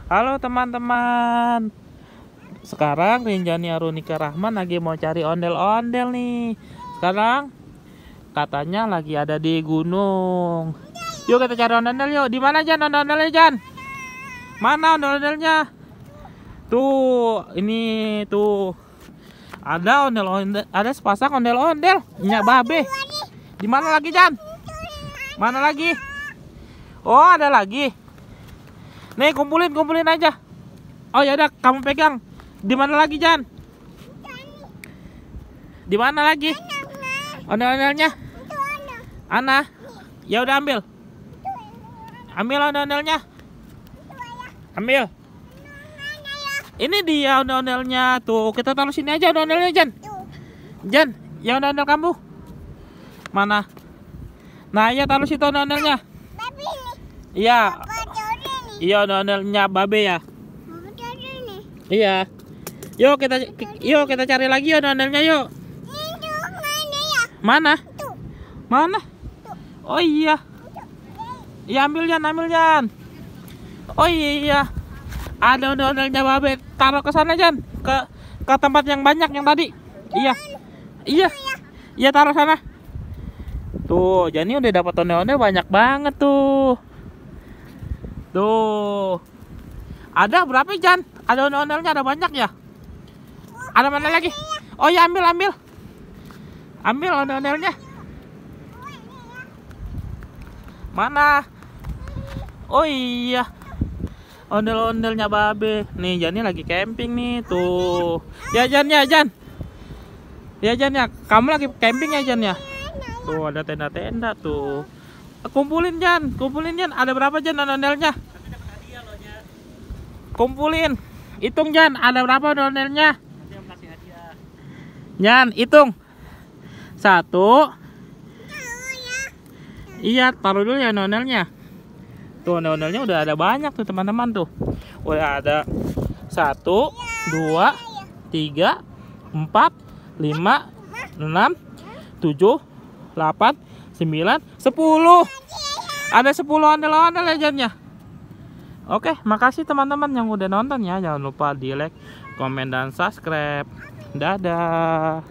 Halo teman-teman. Sekarang Rinjani Arunika Rahman lagi mau cari ondel-ondel nih. Sekarang katanya lagi ada di gunung. Yuk kita cari ondel-ondel yuk. Di mana Jan ondel-ondelnya Jan? Mana ondel-ondelnya? Tuh, ini tuh. Ada ondel-ondel, ada sepasang ondel-ondel. Nyak babe. Di mana lagi Jan? Mana lagi? Oh, ada lagi. Nih kumpulin aja. Oh ya udah kamu pegang. Di mana lagi Jan? Di mana lagi? Ondel-ondelnya? Ana. Ya udah ambil. Ambil ondel-ondelnya. Ambil. Ini dia ondel-ondelnya tuh. Kita taruh sini aja ondel-ondelnya Jan. Jan, ya ondel-ondel kamu. Mana? Nah, ya taruh situ ondel-ondelnya. Iya. Iya, ondel-ondelnya babe ya. Iya. Yuk kita cari lagi ondel-ondelnya yuk. Mana? Mana? Oh iya. Ya ambil Jan. Oh iya. Ada ondel-ondelnya babe. Taruh ke sana Jan. Ke tempat yang banyak yang tadi. Iya. Iya. Iya taruh sana. Tuh, Jani udah dapat ondel-ondel banyak banget tuh. Tuh. Ada berapa Jan? Ada ondel-ondelnya ada banyak ya? Ada mana lagi? Oh ya ambil. Ambil ondel-ondelnya. Mana? Oh iya. Ondel-ondelnya babe. Nih Jani lagi camping nih tuh. Ya Jan. Ya Jan ya. Kamu lagi camping ya Jan ya? Tuh ada tenda-tenda tuh. Kumpulin Jan. Ada berapa Jan ondel-ondelnya? Kumpulin. Hitung Jan, ada berapa ondel-ondelnya? Jan, hitung. 1. Iya, taruh dulu ya ondel-ondelnya. Tuh ondel-ondelnya udah ada banyak tuh teman-teman tuh. Udah ada 1, 2, 3, 4, 5, 6, 7, 8, 9, 10. Ada 10 ondel-ondel ya Jan ya. Oke, makasih teman-teman yang udah nonton ya. Jangan lupa di like, komen, dan subscribe. Dadah.